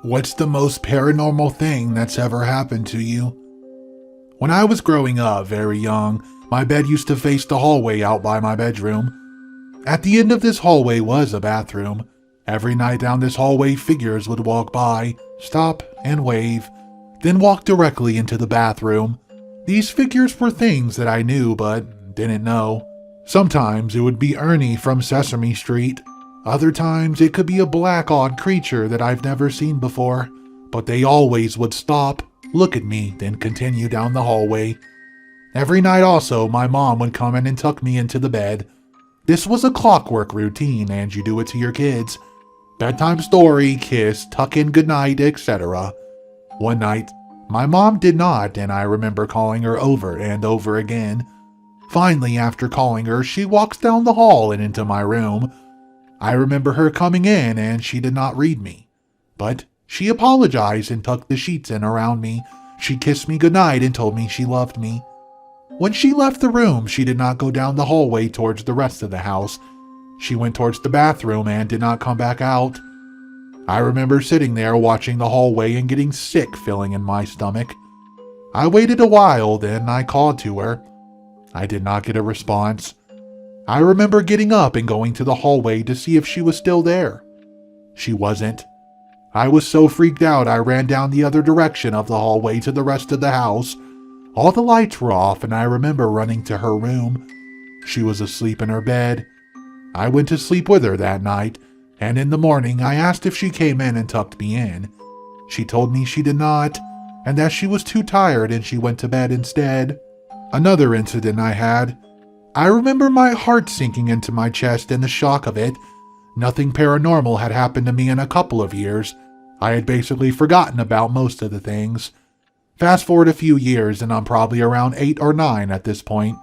What's the most paranormal thing that's ever happened to you? When I was growing up, very young, my bed used to face the hallway out by my bedroom. At the end of this hallway was a bathroom. Every night down this hallway, figures would walk by, stop, and wave, then walk directly into the bathroom. These figures were things that I knew but didn't know. Sometimes it would be Ernie from Sesame Street. Other times it could be a black odd creature that I've never seen before, but they always would stop, look at me, then continue down the hallway. Every night also, my mom would come in and tuck me into the bed. This was a clockwork routine, and you do it to your kids. Bedtime story, kiss, tuck in goodnight, etc. One night, my mom did not, and I remember calling her over and over again. Finally, after calling her, she walks down the hall and into my room. I remember her coming in and she did not read me, but she apologized and tucked the sheets in around me. She kissed me goodnight and told me she loved me. When she left the room, she did not go down the hallway towards the rest of the house. She went towards the bathroom and did not come back out. I remember sitting there watching the hallway and getting sick feeling in my stomach. I waited a while, then I called to her. I did not get a response. I remember getting up and going to the hallway to see if she was still there. She wasn't. I was so freaked out I ran down the other direction of the hallway to the rest of the house. All the lights were off and I remember running to her room. She was asleep in her bed. I went to sleep with her that night, and in the morning I asked if she came in and tucked me in. She told me she did not, and that she was too tired and she went to bed instead. Another incident I had. I remember my heart sinking into my chest and the shock of it. Nothing paranormal had happened to me in a couple of years. I had basically forgotten about most of the things. Fast forward a few years and I'm probably around 8 or 9 at this point,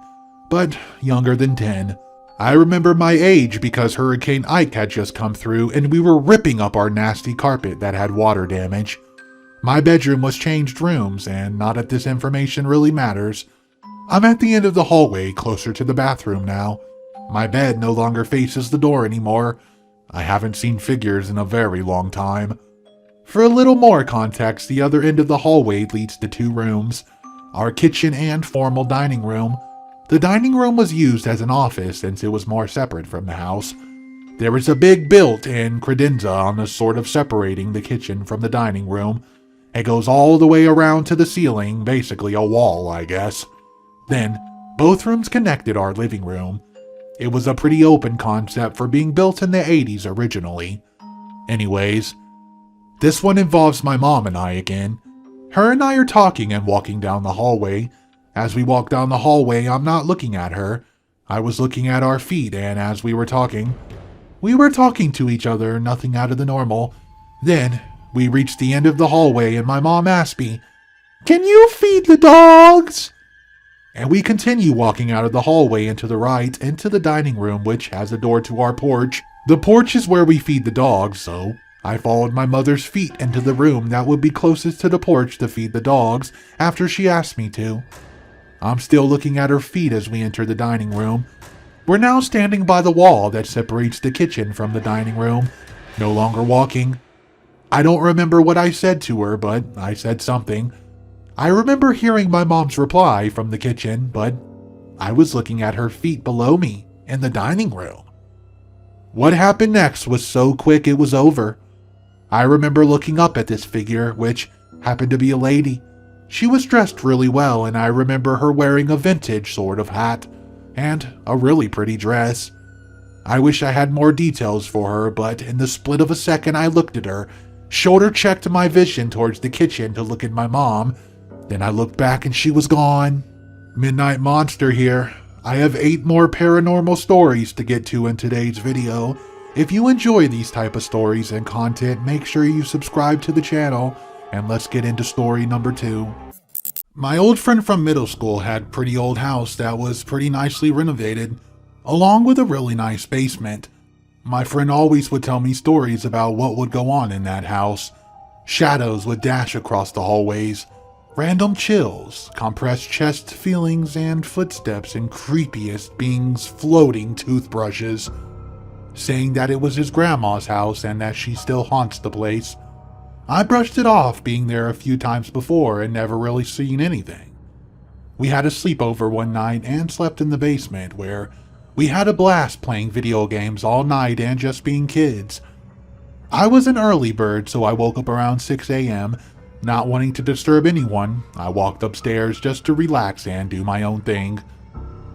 but younger than 10. I remember my age because Hurricane Ike had just come through and we were ripping up our nasty carpet that had water damage. My bedroom was changed rooms, and not that this information really matters. I'm at the end of the hallway, closer to the bathroom now. My bed no longer faces the door anymore. I haven't seen figures in a very long time. For a little more context, the other end of the hallway leads to 2 rooms, our kitchen and formal dining room. The dining room was used as an office since it was more separate from the house. There is a big built-in credenza on the sort of separating the kitchen from the dining room. It goes all the way around to the ceiling, basically a wall, I guess. Then, both rooms connected our living room. It was a pretty open concept for being built in the 80s originally. Anyways, this one involves my mom and I again. Her and I are talking and walking down the hallway. As we walk down the hallway, I'm not looking at her. I was looking at our feet, and as we were talking to each other, nothing out of the normal. Then, we reached the end of the hallway and my mom asked me, "Can you feed the dogs?" And we continue walking out of the hallway and to the right into the dining room, which has a door to our porch. The porch is where we feed the dogs, so I followed my mother's feet into the room that would be closest to the porch to feed the dogs after she asked me to. I'm still looking at her feet as we enter the dining room. We're now standing by the wall that separates the kitchen from the dining room, no longer walking. I don't remember what I said to her, but I said something. I remember hearing my mom's reply from the kitchen, but I was looking at her feet below me in the dining room. What happened next was so quick it was over. I remember looking up at this figure, which happened to be a lady. She was dressed really well, and I remember her wearing a vintage sort of hat and a really pretty dress. I wish I had more details for her, but in the split of a second I looked at her, shoulder checked my vision towards the kitchen to look at my mom. Then I looked back and she was gone. Midnight Monster here. I have 8 more paranormal stories to get to in today's video. If you enjoy these type of stories and content, make sure you subscribe to the channel, and let's get into story number 2. My old friend from middle school had a pretty old house that was pretty nicely renovated, along with a really nice basement. My friend always would tell me stories about what would go on in that house. Shadows would dash across the hallways. Random chills, compressed chest feelings, and footsteps and creepiest beings floating toothbrushes, saying that it was his grandma's house and that she still haunts the place. I brushed it off being there a few times before and never really seen anything. We had a sleepover one night and slept in the basement where we had a blast playing video games all night and just being kids. I was an early bird, so I woke up around 6 a.m. Not wanting to disturb anyone, I walked upstairs just to relax and do my own thing.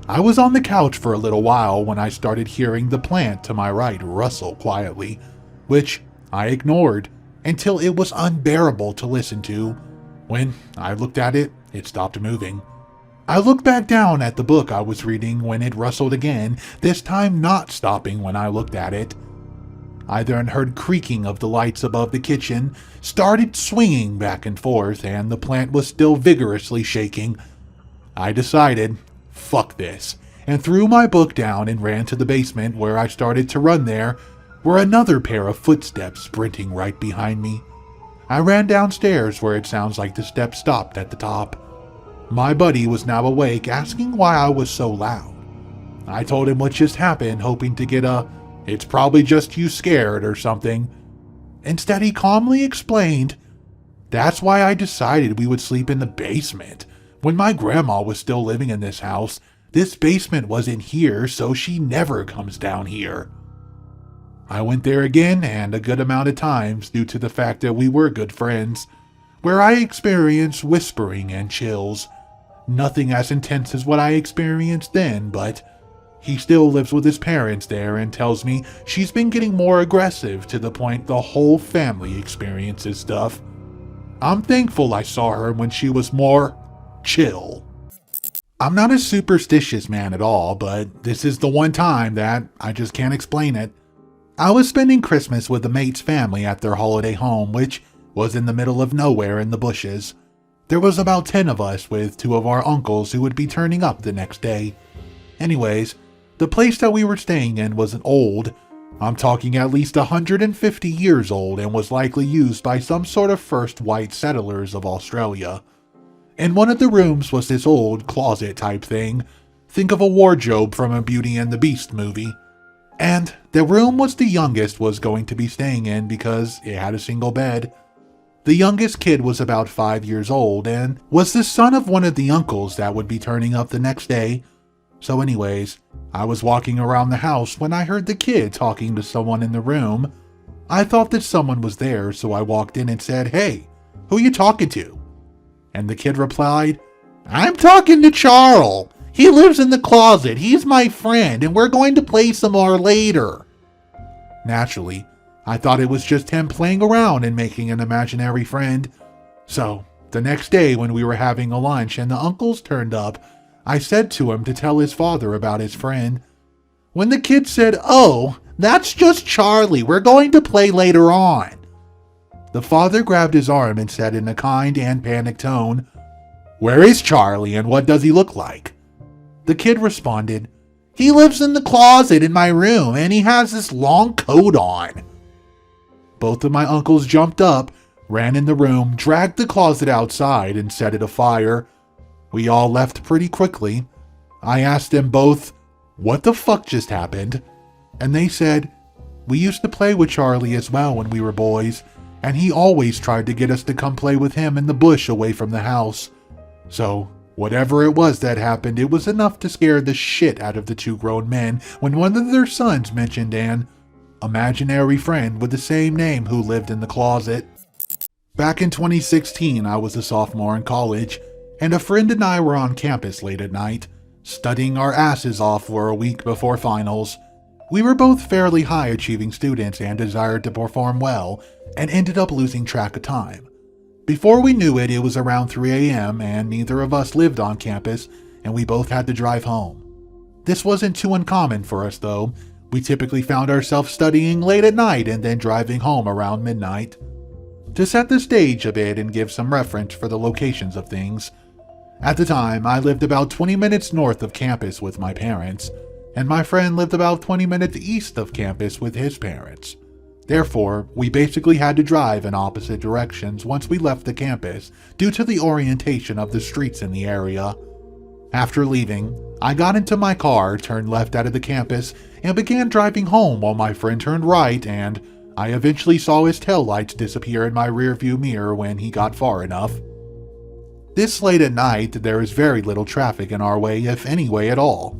I was on the couch for a little while when I started hearing the plant to my right rustle quietly, which I ignored until it was unbearable to listen to. When I looked at it, it stopped moving. I looked back down at the book I was reading when it rustled again, this time not stopping when I looked at it. I then heard creaking of the lights above the kitchen, started swinging back and forth, and the plant was still vigorously shaking. I decided, fuck this, and threw my book down and ran to the basement where I started to run. There were another pair of footsteps sprinting right behind me. I ran downstairs where it sounds like the steps stopped at the top. My buddy was now awake, asking why I was so loud. I told him what just happened, hoping to get a, "It's probably just you scared" or something. Instead, he calmly explained, "That's why I decided we would sleep in the basement. When my grandma was still living in this house, this basement wasn't here, so she never comes down here." I went there again, and a good amount of times due to the fact that we were good friends, where I experienced whispering and chills. Nothing as intense as what I experienced then, but he still lives with his parents there and tells me she's been getting more aggressive to the point the whole family experiences stuff. I'm thankful I saw her when she was more chill. I'm not a superstitious man at all, but this is the one time that I just can't explain it. I was spending Christmas with a mate's family at their holiday home, which was in the middle of nowhere in the bushes. There was about 10 of us with 2 of our uncles who would be turning up the next day. Anyways, the place that we were staying in was an old, I'm talking at least 150 years old, and was likely used by some sort of first white settlers of Australia. In one of the rooms was this old closet type thing. Think of a wardrobe from a Beauty and the Beast movie. And the room was the youngest was going to be staying in because it had a single bed. The youngest kid was about 5 years old and was the son of one of the uncles that would be turning up the next day. So anyways, I was walking around the house when I heard the kid talking to someone in the room. I thought that someone was there, so I walked in and said, "Hey, who you talking to?" And the kid replied, "I'm talking to Charles. He lives in the closet. He's my friend, and we're going to play some more later." Naturally, I thought it was just him playing around and making an imaginary friend. So, the next day when we were having a lunch and the uncles turned up, I said to him to tell his father about his friend. When the kid said, "Oh, that's just Charlie. We're going to play later on," the father grabbed his arm and said in a kind and panicked tone, "Where is Charlie and what does he look like?" The kid responded, "He lives in the closet in my room and he has this long coat on." Both of my uncles jumped up, ran in the room, dragged the closet outside, and set it afire. We all left pretty quickly. I asked them both, "What the fuck just happened?" And they said, "We used to play with Charlie as well when we were boys, and he always tried to get us to come play with him in the bush away from the house. So, whatever it was that happened, it was enough to scare the shit out of the 2 grown men when one of their sons mentioned an imaginary friend with the same name who lived in the closet." Back in 2016, I was a sophomore in college, and a friend and I were on campus late at night, studying our asses off for a week before finals. We were both fairly high-achieving students and desired to perform well, and ended up losing track of time. Before we knew it, it was around 3 a.m., and neither of us lived on campus, and we both had to drive home. This wasn't too uncommon for us, though. We typically found ourselves studying late at night and then driving home around midnight. To set the stage a bit and give some reference for the locations of things, at the time I lived about 20 minutes north of campus with my parents, and my friend lived about 20 minutes east of campus with his parents. Therefore, we basically had to drive in opposite directions once we left the campus due to the orientation of the streets in the area. After leaving, I got into my car, turned left out of the campus, and began driving home while my friend turned right and I eventually saw his taillights disappear in my rearview mirror when he got far enough. This late at night, there is very little traffic in our way, if any way at all.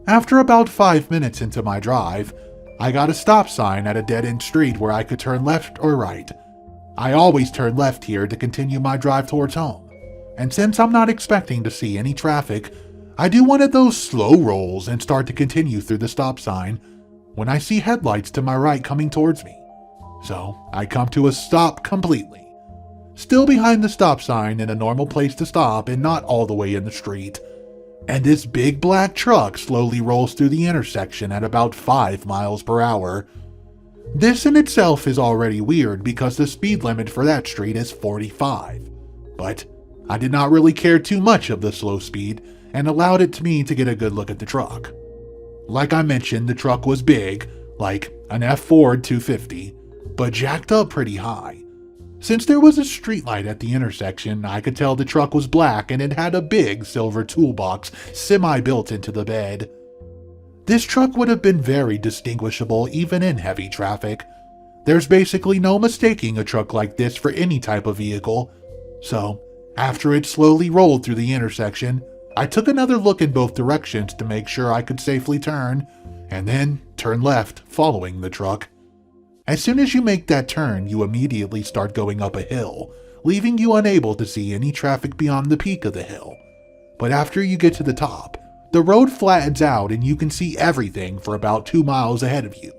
After about 5 minutes into my drive, I got a stop sign at a dead-end street where I could turn left or right. I always turn left here to continue my drive towards home, and since I'm not expecting to see any traffic, I do one of those slow rolls and start to continue through the stop sign when I see headlights to my right coming towards me. So I come to a stop completely. Still behind the stop sign in a normal place to stop and not all the way in the street. And this big black truck slowly rolls through the intersection at about 5 miles per hour. This in itself is already weird because the speed limit for that street is 45. But I did not really care too much of the slow speed and allowed it to me to get a good look at the truck. Like I mentioned, the truck was big, like an F-Ford 250, but jacked up pretty high. Since there was a streetlight at the intersection, I could tell the truck was black and it had a big silver toolbox semi-built into the bed. This truck would have been very distinguishable even in heavy traffic. There's basically no mistaking a truck like this for any type of vehicle. So, after it slowly rolled through the intersection, I took another look in both directions to make sure I could safely turn, and then turn left following the truck. As soon as you make that turn, you immediately start going up a hill, leaving you unable to see any traffic beyond the peak of the hill. But after you get to the top, the road flattens out and you can see everything for about 2 miles ahead of you.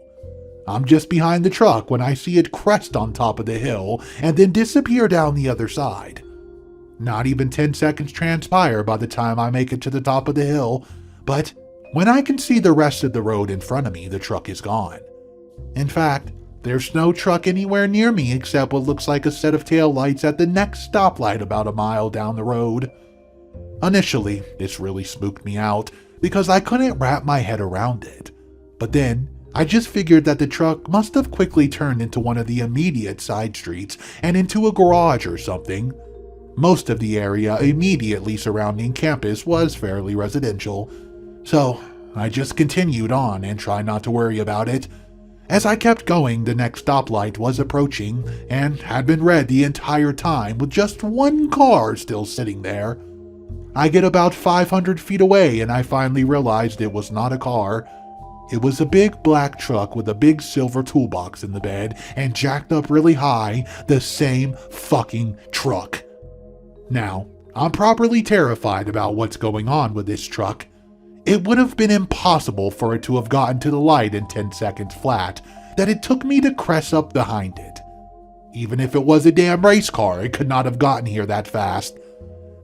I'm just behind the truck when I see it crest on top of the hill and then disappear down the other side. Not even 10 seconds transpire by the time I make it to the top of the hill, but when I can see the rest of the road in front of me, the truck is gone. In fact, there's no truck anywhere near me except what looks like a set of taillights at the next stoplight about a mile down the road. Initially, this really spooked me out because I couldn't wrap my head around it. But then, I just figured that the truck must have quickly turned into one of the immediate side streets and into a garage or something. Most of the area immediately surrounding campus was fairly residential, so I just continued on and tried not to worry about it. As I kept going, the next stoplight was approaching and had been red the entire time with just one car still sitting there. I get about 500 feet away and I finally realized it was not a car. It was a big black truck with a big silver toolbox in the bed and jacked up really high, the same fucking truck. Now, I'm properly terrified about what's going on with this truck. It would have been impossible for it to have gotten to the light in 10 seconds flat that it took me to crest up behind it. Even if it was a damn race car, it could not have gotten here that fast.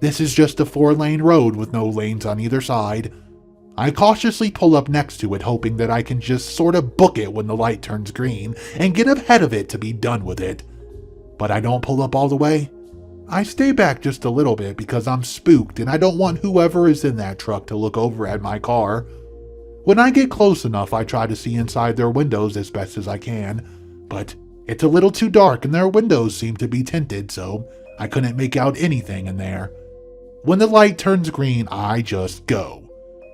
This is just a 4-lane road with no lanes on either side. I cautiously pull up next to it, hoping that I can just sort of book it when the light turns green and get ahead of it to be done with it. But I don't pull up all the way. I stay back just a little bit because I'm spooked and I don't want whoever is in that truck to look over at my car. When I get close enough, I try to see inside their windows as best as I can, but it's a little too dark and their windows seem to be tinted, so I couldn't make out anything in there. When the light turns green, I just go.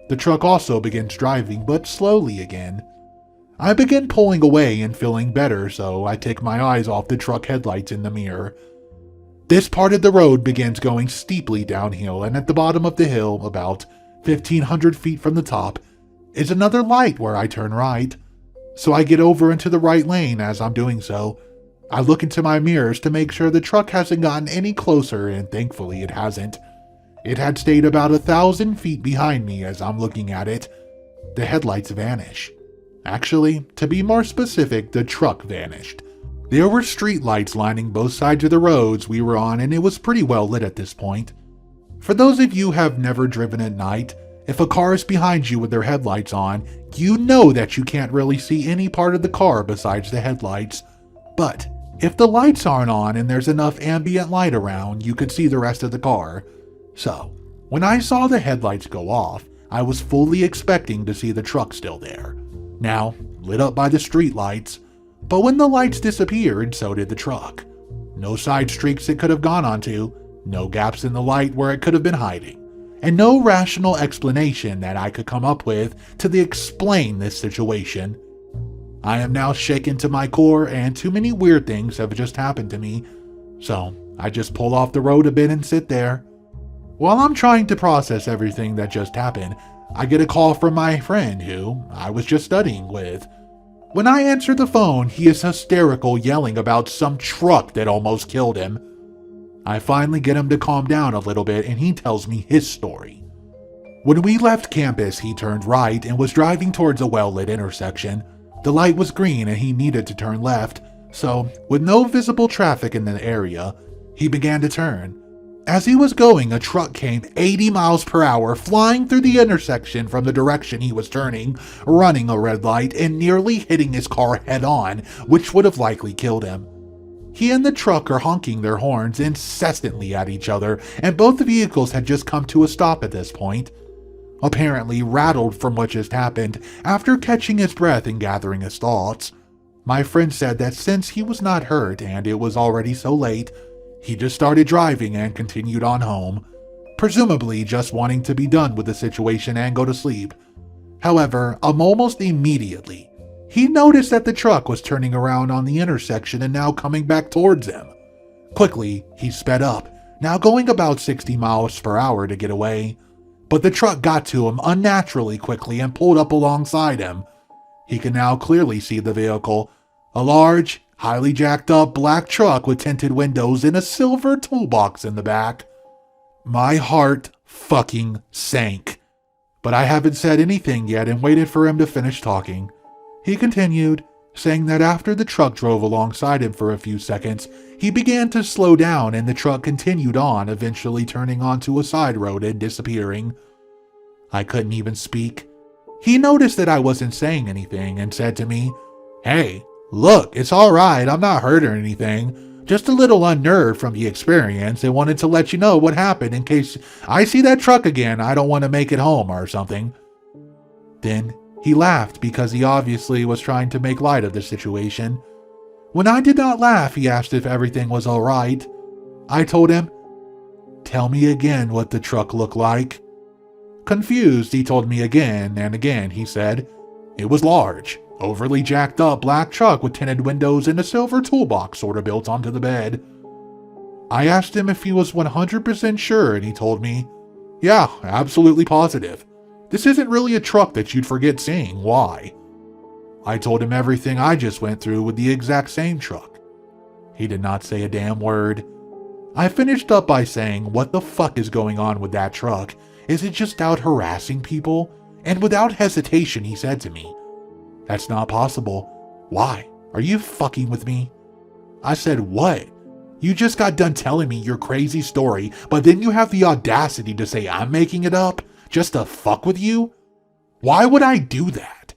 The truck also begins driving, but slowly again. I begin pulling away and feeling better, so I take my eyes off the truck headlights in the mirror. This part of the road begins going steeply downhill, and at the bottom of the hill, about 1,500 feet from the top, is another light where I turn right. So I get over into the right lane. As I'm doing so, I look into my mirrors to make sure the truck hasn't gotten any closer, and thankfully it hasn't. It had stayed about 1,000 feet behind me as I'm looking at it. The headlights vanish. Actually, to be more specific, the truck vanished. There were street lights lining both sides of the roads we were on, and it was pretty well lit at this point. For those of you who have never driven at night, if a car is behind you with their headlights on, you know that you can't really see any part of the car besides the headlights. But if the lights aren't on and there's enough ambient light around, you could see the rest of the car. So, when I saw the headlights go off, I was fully expecting to see the truck still there, now lit up by the street lights. But when the lights disappeared, so did the truck. No side streaks it could have gone onto, no gaps in the light where it could have been hiding, and no rational explanation that I could come up with to explain this situation. I am now shaken to my core, and too many weird things have just happened to me, so I just pull off the road a bit and sit there. While I'm trying to process everything that just happened, I get a call from my friend who I was just studying with. When I answer the phone, he is hysterical, yelling about some truck that almost killed him. I finally get him to calm down a little bit, and he tells me his story. When we left campus, he turned right and was driving towards a well-lit intersection. The light was green and he needed to turn left, so with no visible traffic in the area, he began to turn. As he was going, a truck came 80 miles per hour flying through the intersection from the direction he was turning, running a red light and nearly hitting his car head on, which would have likely killed him. He and the truck are honking their horns incessantly at each other, and both the vehicles had just come to a stop at this point. Apparently rattled from what just happened, after catching his breath and gathering his thoughts, my friend said that since he was not hurt and it was already so late, he just started driving and continued on home, presumably just wanting to be done with the situation and go to sleep. However, almost immediately, he noticed that the truck was turning around on the intersection and now coming back towards him. Quickly, he sped up, now going about 60 miles per hour to get away. But the truck got to him unnaturally quickly and pulled up alongside him. He can now clearly see the vehicle, a large, highly jacked up black truck with tinted windows and a silver toolbox in the back. My heart fucking sank. But I haven't said anything yet and waited for him to finish talking. He continued, saying that after the truck drove alongside him for a few seconds, he began to slow down and the truck continued on, eventually turning onto a side road and disappearing. I couldn't even speak. He noticed that I wasn't saying anything and said to me, "Hey, look, it's alright, I'm not hurt or anything. Just a little unnerved from the experience and wanted to let you know what happened in case I see that truck again, I don't want to make it home or something." Then he laughed because he obviously was trying to make light of the situation. When I did not laugh, he asked if everything was alright. I told him, "Tell me again what the truck looked like." Confused, he told me again, and again he said, "It was large, overly jacked up black truck with tinted windows and a silver toolbox sort of built onto the bed." I asked him if he was 100% sure, and he told me, "Yeah, absolutely positive. This isn't really a truck that you'd forget seeing. Why?" I told him everything I just went through with the exact same truck. He did not say a damn word. I finished up by saying, "What the fuck is going on with that truck? Is it just out harassing people?" And without hesitation, he said to me, "That's not possible. Why? Are you fucking with me?" I said, "What? You just got done telling me your crazy story, but then you have the audacity to say I'm making it up just to fuck with you? Why would I do that?"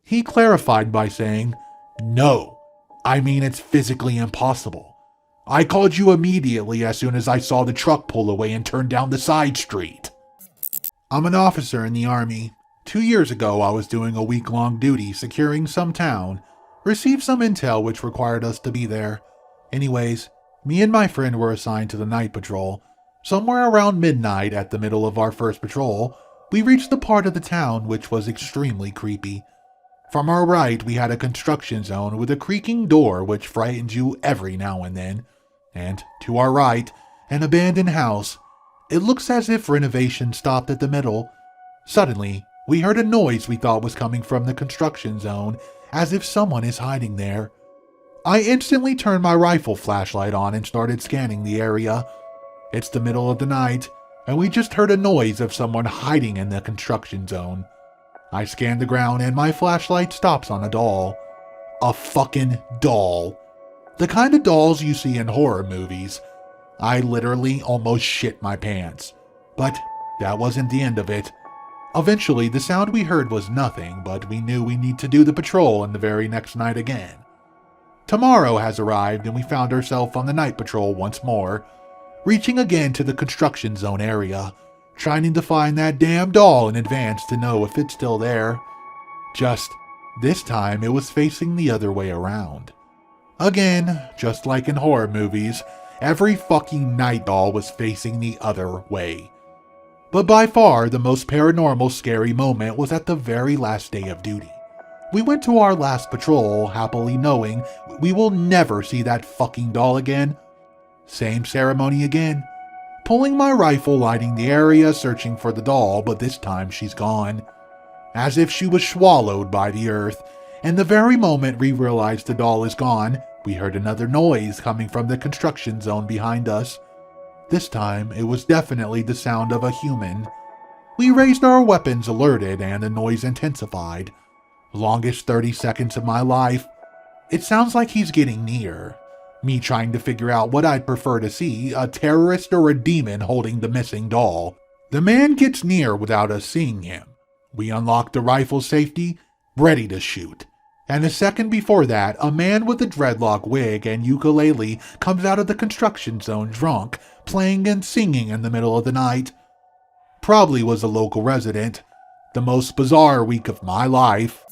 He clarified by saying, "No, I mean it's physically impossible. I called you immediately as soon as I saw the truck pull away and turn down the side street." I'm an officer in the Army. 2 years ago, I was doing a week-long duty securing some town, received some intel which required us to be there. Anyways, me and my friend were assigned to the night patrol. Somewhere around midnight, at the middle of our first patrol, we reached the part of the town which was extremely creepy. From our right, we had a construction zone with a creaking door which frightened you every now and then. And to our right, an abandoned house. It looks as if renovation stopped at the middle. Suddenly, we heard a noise we thought was coming from the construction zone, as if someone is hiding there. I instantly turned my rifle flashlight on and started scanning the area. It's the middle of the night, and we just heard a noise of someone hiding in the construction zone. I scan the ground and my flashlight stops on a doll. A fucking doll. The kind of dolls you see in horror movies. I literally almost shit my pants. But that wasn't the end of it. Eventually, the sound we heard was nothing, but we knew we need to do the patrol on the very next night again. Tomorrow has arrived and we found ourselves on the night patrol once more, reaching again to the construction zone area, trying to find that damn doll in advance to know if it's still there. Just this time it was facing the other way around. Again, just like in horror movies, every fucking night doll was facing the other way. But by far the most paranormal scary moment was at the very last day of duty. We went to our last patrol, happily knowing we will never see that fucking doll again. Same ceremony again. Pulling my rifle, lighting the area, searching for the doll, but this time she's gone. As if she was swallowed by the earth. And the very moment we realized the doll is gone, we heard another noise coming from the construction zone behind us. This time, it was definitely the sound of a human. We raised our weapons, alerted, and the noise intensified. Longest 30 seconds of my life. It sounds like he's getting near. Me trying to figure out what I'd prefer to see, a terrorist or a demon holding the missing doll. The man gets near without us seeing him. We unlock the rifle safety, ready to shoot. And a second before that, a man with a dreadlock wig and ukulele comes out of the construction zone drunk, playing and singing in the middle of the night. Probably was a local resident. The most bizarre week of my life.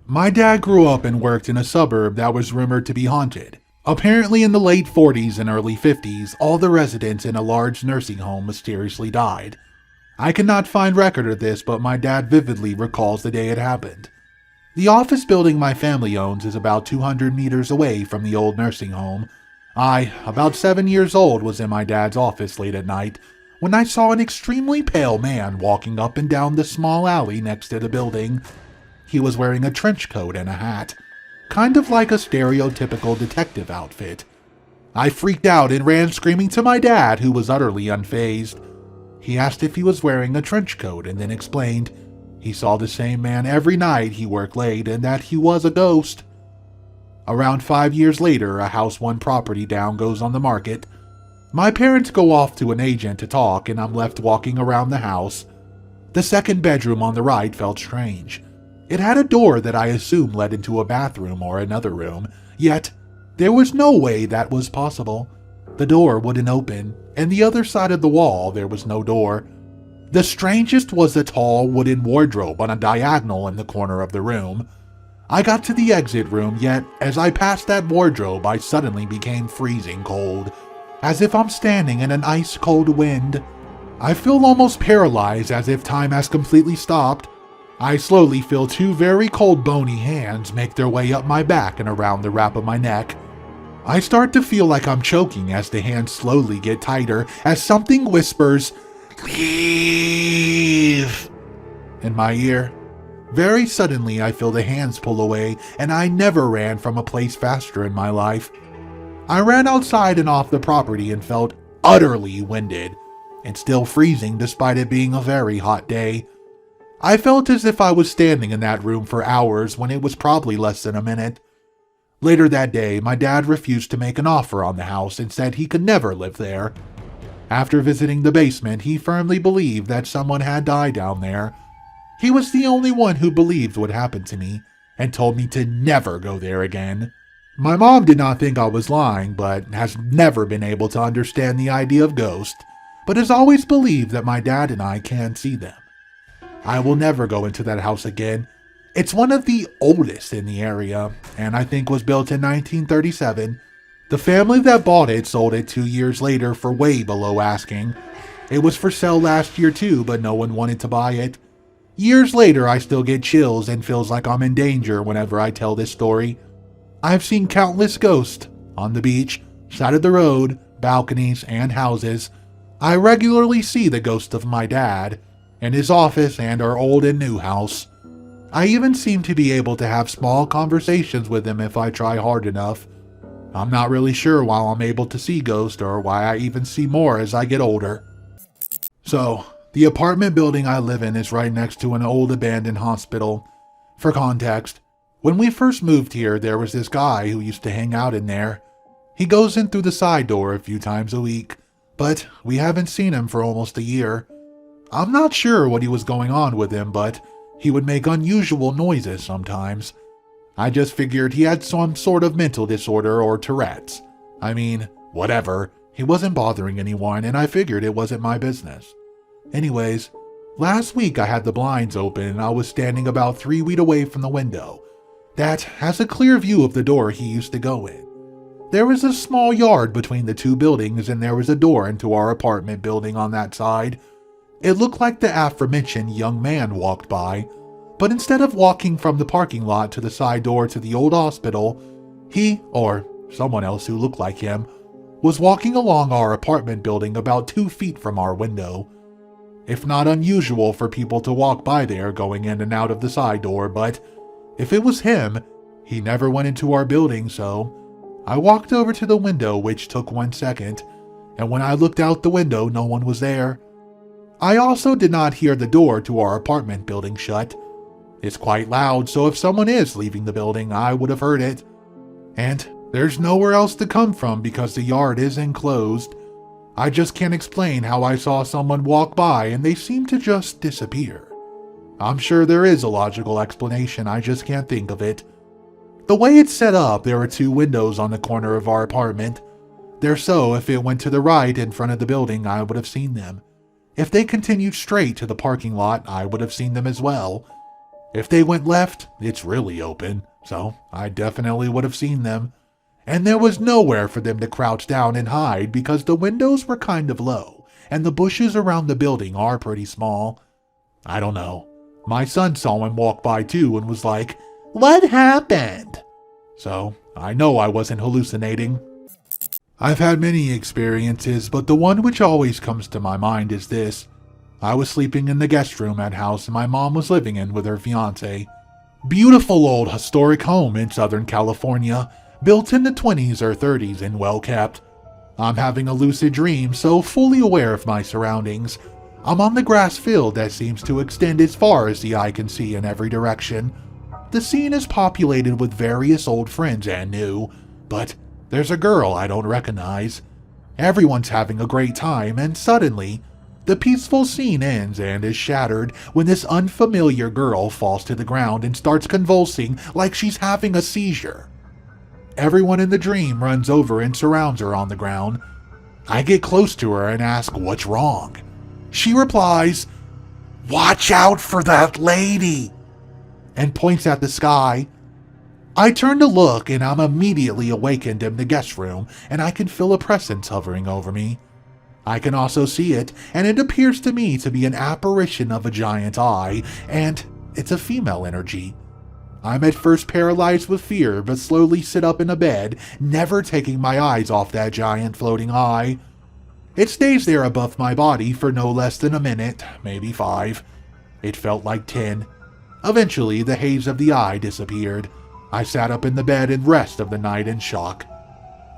My dad grew up and worked in a suburb that was rumored to be haunted. Apparently in the late 40s and early 50s, all the residents in a large nursing home mysteriously died. I cannot find record of this, but my dad vividly recalls the day it happened. The office building my family owns is about 200 meters away from the old nursing home. I, about 7 years old, was in my dad's office late at night when I saw an extremely pale man walking up and down the small alley next to the building. He was wearing a trench coat and a hat, kind of like a stereotypical detective outfit. I freaked out and ran screaming to my dad, who was utterly unfazed. He asked if he was wearing a trench coat and then explained he saw the same man every night he worked late and that he was a ghost. Around 5 years later, a house one property down goes on the market. My parents go off to an agent to talk and I'm left walking around the house. The second bedroom on the right felt strange. It had a door that I assumed led into a bathroom or another room, yet there was no way that was possible. The door wouldn't open, and the other side of the wall there was no door. The strangest was a tall wooden wardrobe on a diagonal in the corner of the room. I got to the exit room, yet as I passed that wardrobe I suddenly became freezing cold, as if I'm standing in an ice-cold wind. I feel almost paralyzed, as if time has completely stopped. I slowly feel two very cold bony hands make their way up my back and around the wrap of my neck. I start to feel like I'm choking as the hands slowly get tighter, as something whispers, "Leave," in my ear. Very suddenly I feel the hands pull away, and I never ran from a place faster in my life. I ran outside and off the property and felt utterly winded, and still freezing despite it being a very hot day. I felt as if I was standing in that room for hours when it was probably less than a minute. Later that day, my dad refused to make an offer on the house and said he could never live there. After visiting the basement, he firmly believed that someone had died down there. He was the only one who believed what happened to me and told me to never go there again. My mom did not think I was lying, but has never been able to understand the idea of ghosts, but has always believed that my dad and I can see them. I will never go into that house again. It's one of the oldest in the area, and I think was built in 1937. The family that bought it sold it 2 years later for way below asking. It was for sale last year too, but no one wanted to buy it. Years later, I still get chills and feels like I'm in danger whenever I tell this story. I've seen countless ghosts on the beach, side of the road, balconies, and houses. I regularly see the ghost of my dad in his office and our old and new house. I even seem to be able to have small conversations with him if I try hard enough. I'm not really sure why I'm able to see ghosts or why I even see more as I get older. So, the apartment building I live in is right next to an old abandoned hospital. For context, when we first moved here, there was this guy who used to hang out in there. He goes in through the side door a few times a week, but we haven't seen him for almost a year. I'm not sure what he was going on with him, but he would make unusual noises sometimes. I just figured he had some sort of mental disorder or Tourette's. I mean, whatever. He wasn't bothering anyone, and I figured it wasn't my business. Anyways, last week I had the blinds open and I was standing about 3 feet away from the window that has a clear view of the door he used to go in. There was a small yard between the two buildings and there was a door into our apartment building on that side. It looked like the aforementioned young man walked by. But instead of walking from the parking lot to the side door to the old hospital, he, or someone else who looked like him, was walking along our apartment building about 2 feet from our window. It's not unusual for people to walk by there going in and out of the side door, but if it was him, he never went into our building, so I walked over to the window, which took 1 second, and when I looked out the window, no one was there. I also did not hear the door to our apartment building shut. It's quite loud, so if someone is leaving the building, I would have heard it. And there's nowhere else to come from because the yard is enclosed. I just can't explain how I saw someone walk by and they seem to just disappear. I'm sure there is a logical explanation, I just can't think of it. The way it's set up, there are 2 windows on the corner of our apartment. They're so if it went to the right in front of the building, I would have seen them. If they continued straight to the parking lot, I would have seen them as well. If they went left, it's really open, so I definitely would have seen them. And there was nowhere for them to crouch down and hide because the windows were kind of low, and the bushes around the building are pretty small. I don't know. My son saw him walk by too and was like, "What happened?" So I know I wasn't hallucinating. I've had many experiences, but the one which always comes to my mind is this. I was sleeping in the guest room at house my mom was living in with her fiance. Beautiful old historic home in Southern California, built in the 20s or 30s and well kept. I'm having a lucid dream, so fully aware of my surroundings. I'm on the grass field that seems to extend as far as the eye can see in every direction. The scene is populated with various old friends and new, but there's a girl I don't recognize. Everyone's having a great time, and suddenly, the peaceful scene ends and is shattered when this unfamiliar girl falls to the ground and starts convulsing like she's having a seizure. Everyone in the dream runs over and surrounds her on the ground. I get close to her and ask what's wrong. She replies, "Watch out for that lady," and points at the sky. I turn to look and I'm immediately awakened in the guest room and I can feel a presence hovering over me. I can also see it, and it appears to me to be an apparition of a giant eye, and it's a female energy. I'm at first paralyzed with fear, but slowly sit up in a bed, never taking my eyes off that giant floating eye. It stays there above my body for no less than a minute, maybe 5. It felt like 10. Eventually, the haze of the eye disappeared. I sat up in the bed and rest of the night in shock.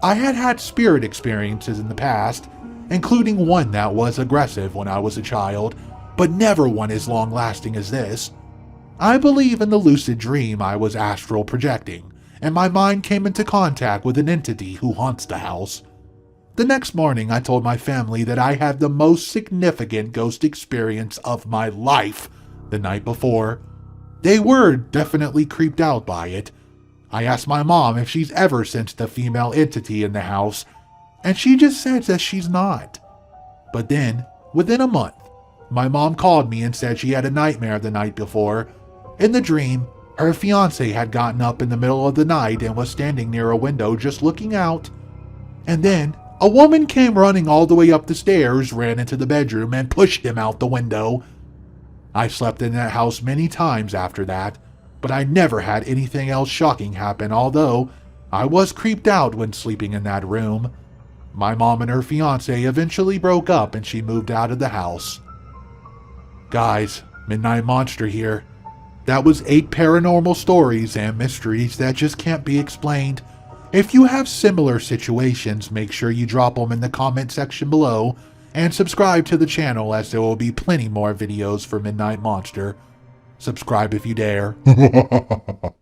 I had had spirit experiences in the past, including one that was aggressive when I was a child, but never one as long-lasting as this. I believe in the lucid dream I was astral projecting, and my mind came into contact with an entity who haunts the house. The next morning, I told my family that I had the most significant ghost experience of my life the night before. They were definitely creeped out by it. I asked my mom if she's ever sensed a female entity in the house, and she just said that she's not. But then, within a month, my mom called me and said she had a nightmare the night before. In the dream, her fiance had gotten up in the middle of the night and was standing near a window just looking out. And then, a woman came running all the way up the stairs, ran into the bedroom, and pushed him out the window. I slept in that house many times after that, but I never had anything else shocking happen, although I was creeped out when sleeping in that room. My mom and her fiance eventually broke up and she moved out of the house. Guys, Midnight Monster here. That was 8 paranormal stories and mysteries that just can't be explained. If you have similar situations, make sure you drop them in the comment section below and subscribe to the channel as there will be plenty more videos for Midnight Monster. Subscribe if you dare.